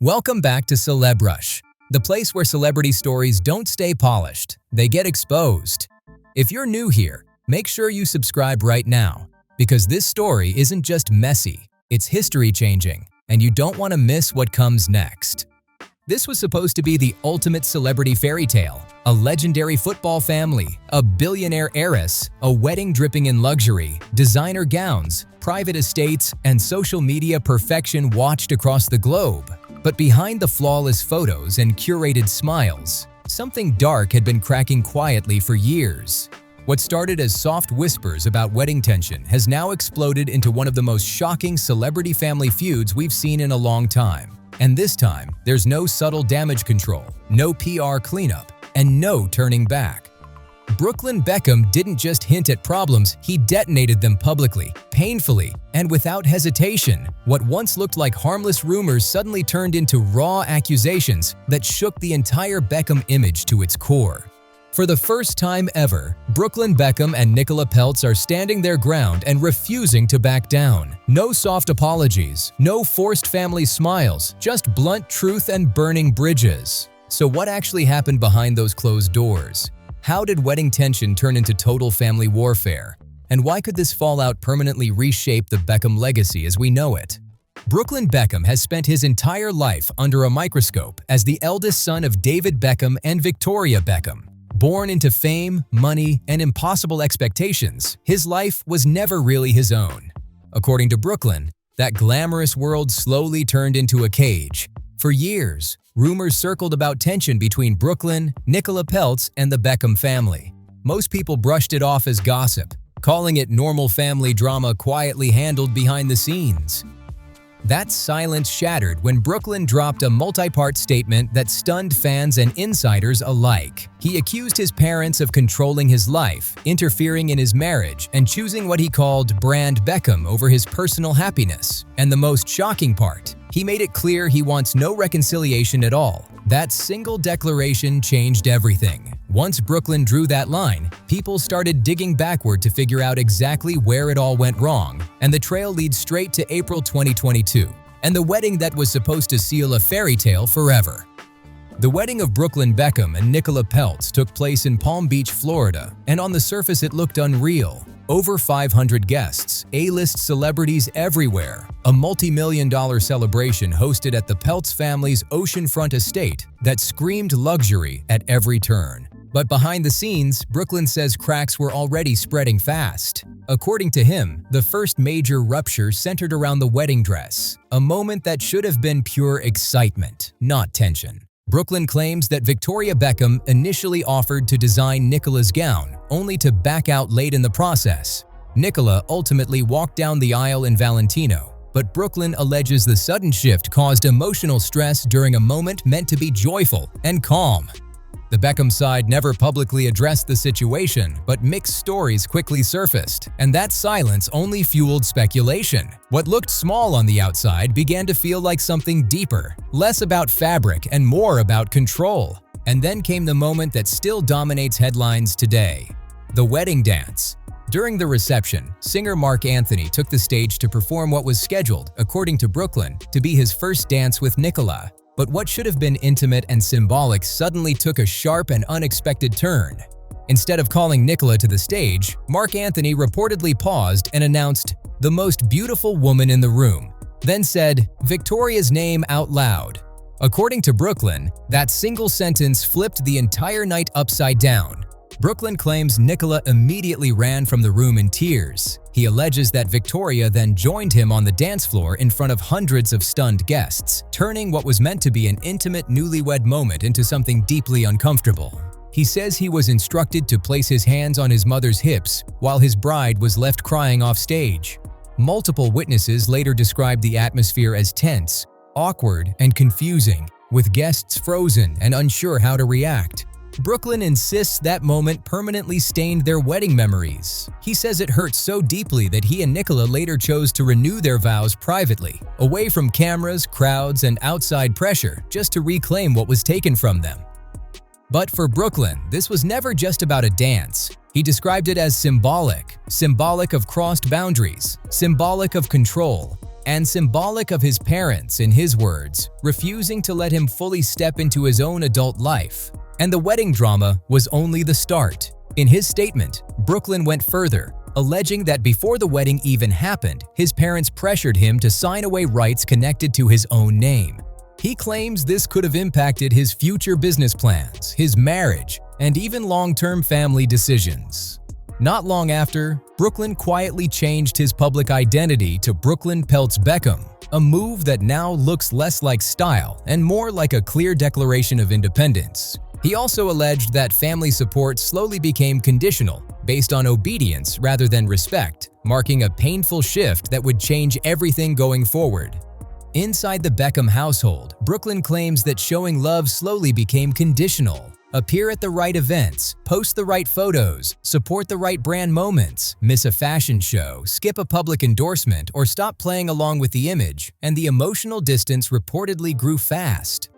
Welcome back to CelebRush, the place where celebrity stories don't stay polished, they get exposed. If you're new here, make sure you subscribe right now, because this story isn't just messy, it's history-changing, and you don't want to miss what comes next. This was supposed to be the ultimate celebrity fairy tale, a legendary football family, a billionaire heiress, a wedding dripping in luxury, designer gowns, private estates, and social media perfection watched across the globe. But behind the flawless photos and curated smiles, something dark had been cracking quietly for years. What started as soft whispers about wedding tension has now exploded into one of the most shocking celebrity family feuds we've seen in a long time. And this time, there's no subtle damage control, no PR cleanup, and no turning back. Brooklyn Beckham didn't just hint at problems, he detonated them publicly, painfully, and without hesitation. What once looked like harmless rumors suddenly turned into raw accusations that shook the entire Beckham image to its core. For the first time ever, Brooklyn Beckham and Nicola Peltz are standing their ground and refusing to back down. No soft apologies, no forced family smiles, just blunt truth and burning bridges. So what actually happened behind those closed doors? How did wedding tension turn into total family warfare? And why could this fallout permanently reshape the Beckham legacy as we know it? Brooklyn Beckham has spent his entire life under a microscope as the eldest son of David Beckham and Victoria Beckham. Born into fame, money, and impossible expectations, his life was never really his own. According to Brooklyn, that glamorous world slowly turned into a cage. For years, rumors circled about tension between Brooklyn, Nicola Peltz, and the Beckham family. Most people brushed it off as gossip, calling it normal family drama quietly handled behind the scenes. That silence shattered when Brooklyn dropped a multi-part statement that stunned fans and insiders alike. He accused his parents of controlling his life, interfering in his marriage, and choosing what he called brand Beckham over his personal happiness. And the most shocking part, he made it clear he wants no reconciliation at all. That single declaration changed everything. Once Brooklyn drew that line, people started digging backward to figure out exactly where it all went wrong, and the trail leads straight to April 2022, and the wedding that was supposed to seal a fairy tale forever. The wedding of Brooklyn Beckham and Nicola Peltz took place in Palm Beach, Florida, and on the surface it looked unreal. Over 500 guests, A-list celebrities everywhere, a multi-million-dollar celebration hosted at the Peltz family's oceanfront estate that screamed luxury at every turn. But behind the scenes, Brooklyn says cracks were already spreading fast. According to him, the first major rupture centered around the wedding dress, a moment that should have been pure excitement, not tension. Brooklyn claims that Victoria Beckham initially offered to design Nicola's gown, only to back out late in the process. Nicola ultimately walked down the aisle in Valentino, but Brooklyn alleges the sudden shift caused emotional stress during a moment meant to be joyful and calm. The Beckham side never publicly addressed the situation, but mixed stories quickly surfaced, and that silence only fueled speculation. What looked small on the outside began to feel like something deeper, less about fabric and more about control. And then came the moment that still dominates headlines today: the wedding dance. During the reception, singer Marc Anthony took the stage to perform what was scheduled, according to Brooklyn, to be his first dance with Nicola. But what should have been intimate and symbolic suddenly took a sharp and unexpected turn. Instead of calling Nicola to the stage, Marc Anthony reportedly paused and announced, "the most beautiful woman in the room," then said Victoria's name out loud. According to Brooklyn, that single sentence flipped the entire night upside down. Brooklyn claims Nicola immediately ran from the room in tears. He alleges that Victoria then joined him on the dance floor in front of hundreds of stunned guests, turning what was meant to be an intimate newlywed moment into something deeply uncomfortable. He says he was instructed to place his hands on his mother's hips while his bride was left crying off stage. Multiple witnesses later described the atmosphere as tense, awkward, and confusing, with guests frozen and unsure how to react. Brooklyn insists that moment permanently stained their wedding memories. He says it hurt so deeply that he and Nicola later chose to renew their vows privately, away from cameras, crowds, and outside pressure, just to reclaim what was taken from them. But for Brooklyn, this was never just about a dance. He described it as symbolic of crossed boundaries, symbolic of control. and symbolic of his parents, in his words, refusing to let him fully step into his own adult life. And the wedding drama was only the start. In his statement, Brooklyn went further, alleging that before the wedding even happened, his parents pressured him to sign away rights connected to his own name. He claims this could have impacted his future business plans, his marriage, and even long-term family decisions. Not long after, Brooklyn quietly changed his public identity to Brooklyn Peltz Beckham, a move that now looks less like style and more like a clear declaration of independence. He also alleged that family support slowly became conditional, based on obedience rather than respect, marking a painful shift that would change everything going forward. Inside the Beckham household, Brooklyn claims that showing love slowly became conditional. Appear at the right events, post the right photos, support the right brand moments, miss a fashion show, skip a public endorsement, or stop playing along with the image, and the emotional distance reportedly grew fast.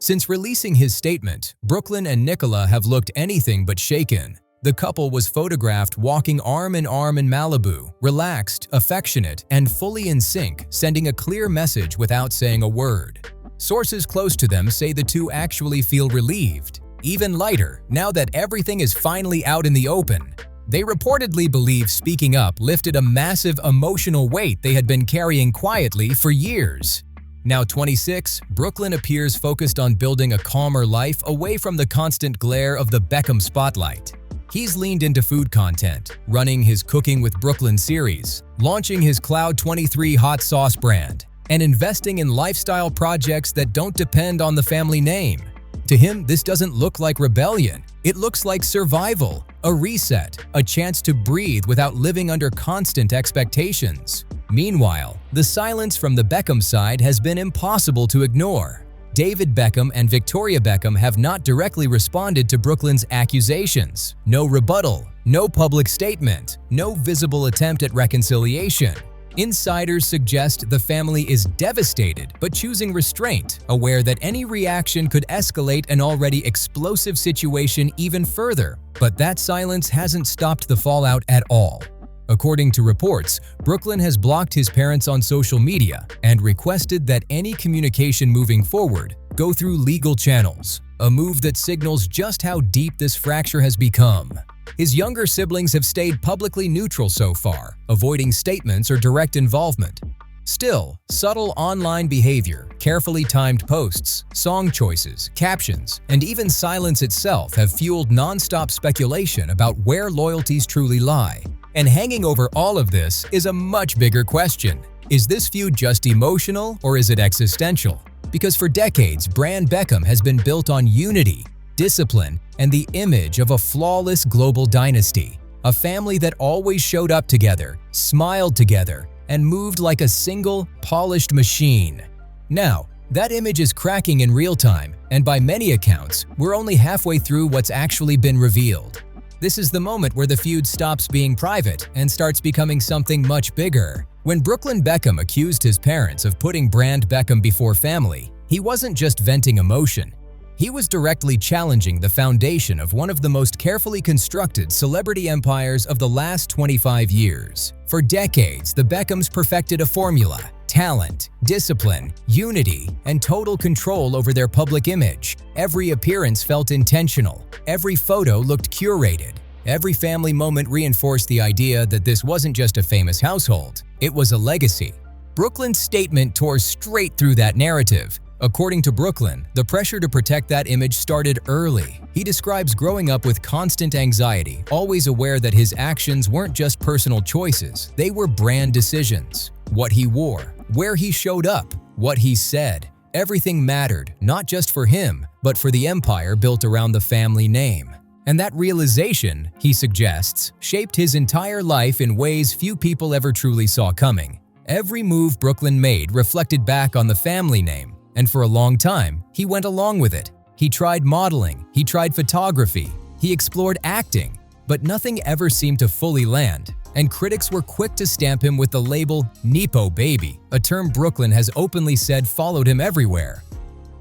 Since releasing his statement, Brooklyn and Nicola have looked anything but shaken. The couple was photographed walking arm in arm in Malibu, relaxed, affectionate, and fully in sync, sending a clear message without saying a word. Sources close to them say the two actually feel relieved, even lighter, now that everything is finally out in the open. They reportedly believe speaking up lifted a massive emotional weight they had been carrying quietly for years. Now 26, Brooklyn appears focused on building a calmer life away from the constant glare of the Beckham spotlight. He's leaned into food content, running his Cooking with Brooklyn series, launching his Cloud 23 hot sauce brand, and investing in lifestyle projects that don't depend on the family name. To him, this doesn't look like rebellion. It looks like survival, a reset, a chance to breathe without living under constant expectations. Meanwhile, the silence from the Beckham side has been impossible to ignore. David Beckham and Victoria Beckham have not directly responded to Brooklyn's accusations. No rebuttal, no public statement, no visible attempt at reconciliation. Insiders suggest the family is devastated but choosing restraint, aware that any reaction could escalate an already explosive situation even further. But that silence hasn't stopped the fallout at all. According to reports, Brooklyn has blocked his parents on social media and requested that any communication moving forward go through legal channels, a move that signals just how deep this fracture has become. His younger siblings have stayed publicly neutral so far, avoiding statements or direct involvement. Still, subtle online behavior, carefully timed posts, song choices, captions, and even silence itself have fueled non-stop speculation about where loyalties truly lie. And hanging over all of this is a much bigger question. Is this feud just emotional or is it existential? Because for decades, Brand Beckham has been built on unity, discipline, and the image of a flawless global dynasty. A family that always showed up together, smiled together, and moved like a single, polished machine. Now, that image is cracking in real time, and by many accounts, we're only halfway through what's actually been revealed. This is the moment where the feud stops being private and starts becoming something much bigger. When Brooklyn Beckham accused his parents of putting Brand Beckham before family, he wasn't just venting emotion. He was directly challenging the foundation of one of the most carefully constructed celebrity empires of the last 25 years. For decades, the Beckhams perfected a formula: talent, discipline, unity, and total control over their public image. Every appearance felt intentional. Every photo looked curated. Every family moment reinforced the idea that this wasn't just a famous household, it was a legacy. Brooklyn's statement tore straight through that narrative. According to Brooklyn, the pressure to protect that image started early. He describes growing up with constant anxiety, always aware that his actions weren't just personal choices, they were brand decisions. What he wore, where he showed up, what he said, everything mattered, not just for him, but for the empire built around the family name. And that realization, he suggests, shaped his entire life in ways few people ever truly saw coming. Every move Brooklyn made reflected back on the family name. And for a long time, he went along with it. He tried modeling, he tried photography, he explored acting, but nothing ever seemed to fully land. And critics were quick to stamp him with the label Nepo Baby, a term Brooklyn has openly said followed him everywhere.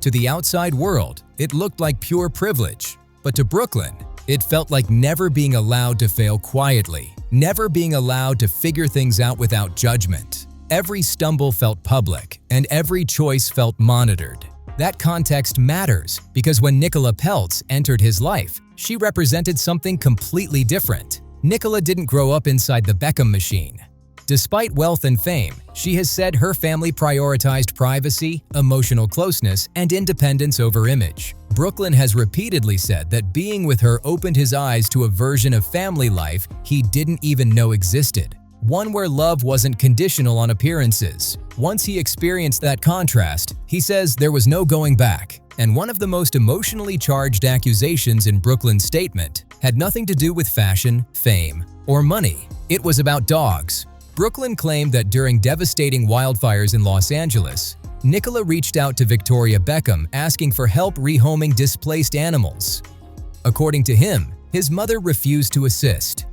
To the outside world, it looked like pure privilege. But to Brooklyn, it felt like never being allowed to fail quietly, never being allowed to figure things out without judgment. Every stumble felt public, and every choice felt monitored. That context matters because when Nicola Peltz entered his life, she represented something completely different. Nicola didn't grow up inside the Beckham machine. Despite wealth and fame, she has said her family prioritized privacy, emotional closeness, and independence over image. Brooklyn has repeatedly said that being with her opened his eyes to a version of family life he didn't even know existed. One where love wasn't conditional on appearances. Once he experienced that contrast, he says there was no going back. And one of the most emotionally charged accusations in Brooklyn's statement had nothing to do with fashion, fame, or money. It was about dogs. Brooklyn claimed that during devastating wildfires in Los Angeles, Nicola reached out to Victoria Beckham asking for help rehoming displaced animals. According to him, his mother refused to assist.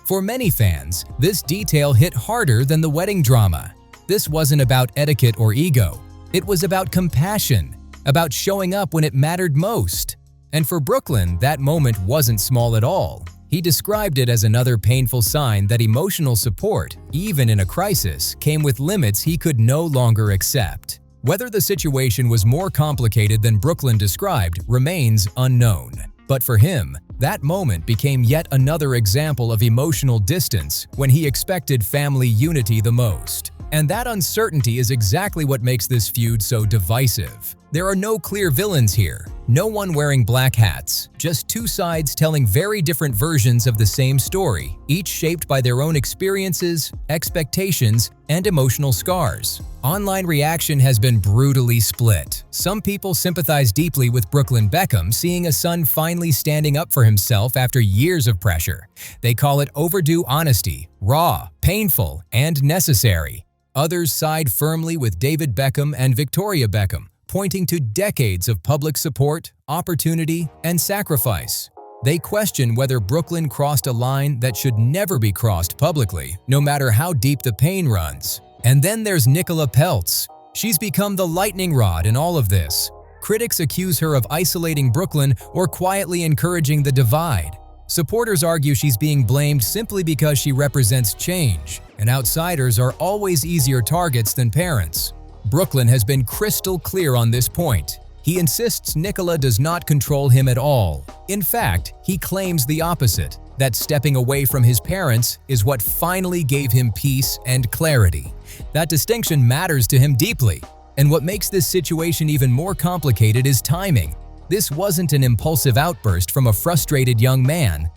For many fans, this detail hit harder than the wedding drama. This wasn't about etiquette or ego. It was about compassion, about showing up when it mattered most. And for Brooklyn, that moment wasn't small at all. He described it as another painful sign that emotional support, even in a crisis, came with limits he could no longer accept. Whether the situation was more complicated than Brooklyn described remains unknown. But for him, that moment became yet another example of emotional distance when he expected family unity the most. And that uncertainty is exactly what makes this feud so divisive. There are no clear villains here, no one wearing black hats, just two sides telling very different versions of the same story, each shaped by their own experiences, expectations, and emotional scars. Online reaction has been brutally split. Some people sympathize deeply with Brooklyn Beckham seeing a son finally standing up for himself after years of pressure. They call it overdue honesty, raw, painful, and necessary. Others side firmly with David Beckham and Victoria Beckham, pointing to decades of public support, opportunity, and sacrifice. They question whether Brooklyn crossed a line that should never be crossed publicly, no matter how deep the pain runs. And then there's Nicola Peltz. She's become the lightning rod in all of this. Critics accuse her of isolating Brooklyn or quietly encouraging the divide. Supporters argue she's being blamed simply because she represents change, and outsiders are always easier targets than parents. Brooklyn has been crystal clear on this point. He insists Nicola does not control him at all. In fact, he claims the opposite, that stepping away from his parents is what finally gave him peace and clarity. That distinction matters to him deeply. And what makes this situation even more complicated is timing. This wasn't an impulsive outburst from a frustrated young man.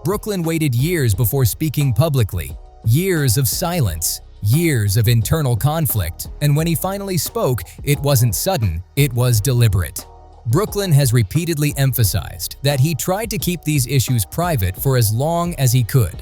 Brooklyn waited years before speaking publicly, years of silence, years of internal conflict, and when he finally spoke, it wasn't sudden, it was deliberate. Brooklyn has repeatedly emphasized that he tried to keep these issues private for as long as he could.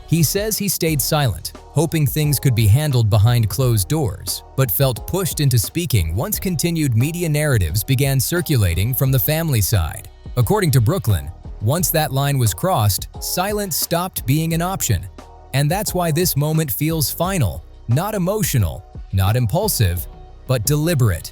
He says he stayed silent, hoping things could be handled behind closed doors, but felt pushed into speaking once continued media narratives began circulating from the family side. According to Brooklyn, once that line was crossed, silence stopped being an option. And that's why this moment feels final, not emotional, not impulsive, but deliberate.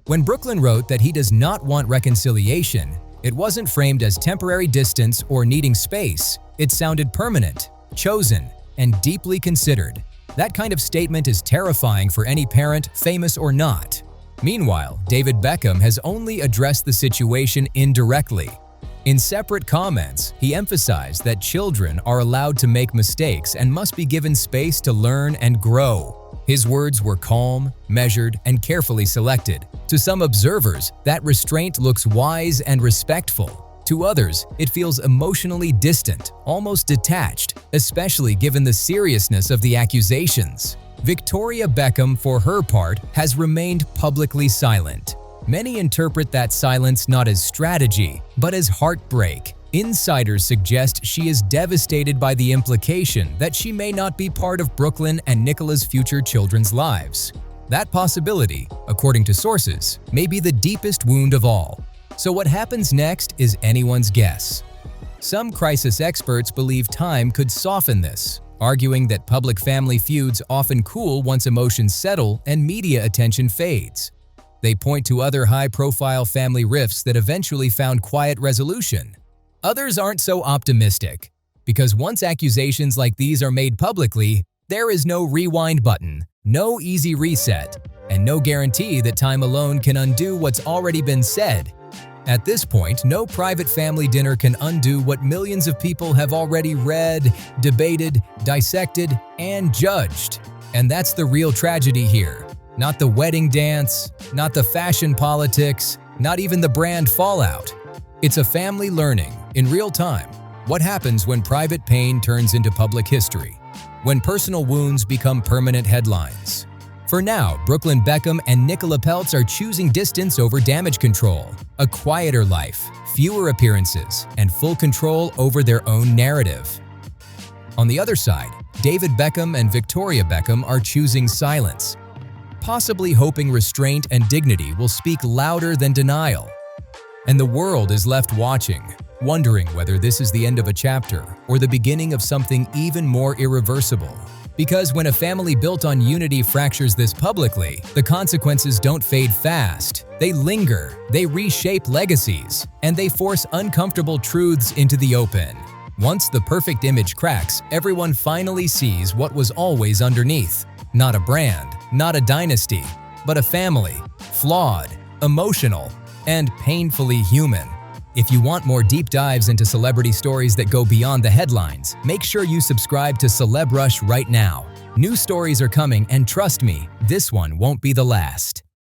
When Brooklyn wrote that he does not want reconciliation, it wasn't framed as temporary distance or needing space. It sounded permanent, chosen, and deeply considered. That kind of statement is terrifying for any parent, famous or not. Meanwhile, David Beckham has only addressed the situation indirectly. In separate comments, he emphasized that children are allowed to make mistakes and must be given space to learn and grow. His words were calm, measured, and carefully selected. To some observers, that restraint looks wise and respectful. To others, it feels emotionally distant, almost detached, especially given the seriousness of the accusations. Victoria Beckham, for her part, has remained publicly silent. Many interpret that silence not as strategy, but as heartbreak. Insiders suggest she is devastated by the implication that she may not be part of Brooklyn and Nicola's future children's lives. That possibility, according to sources, may be the deepest wound of all. So what happens next is anyone's guess. Some crisis experts believe time could soften this, arguing that public family feuds often cool once emotions settle and media attention fades. They point to other high-profile family rifts that eventually found quiet resolution. Others aren't so optimistic, because once accusations like these are made publicly, There is no rewind button, no easy reset, and no guarantee that time alone can undo what's already been said. At this point, no private family dinner can undo what millions of people have already read, debated, dissected, and judged. And that's the real tragedy here. Not the wedding dance, not the fashion politics, not even the brand fallout. It's a family learning, in real time, what happens when private pain turns into public history, when personal wounds become permanent headlines. For now, Brooklyn Beckham and Nicola Peltz are choosing distance over damage control, a quieter life, fewer appearances, and full control over their own narrative. On the other side, David Beckham and Victoria Beckham are choosing silence, possibly hoping restraint and dignity will speak louder than denial. And the world is left watching, wondering whether this is the end of a chapter or the beginning of something even more irreversible. Because when a family built on unity fractures this publicly, the consequences don't fade fast. They linger, they reshape legacies, and they force uncomfortable truths into the open. Once the perfect image cracks, everyone finally sees what was always underneath. Not a brand, not a dynasty, but a family, flawed, emotional, and painfully human. If you want more deep dives into celebrity stories that go beyond the headlines, make sure you subscribe to CelebRush right now. New stories are coming, and trust me, this one won't be the last.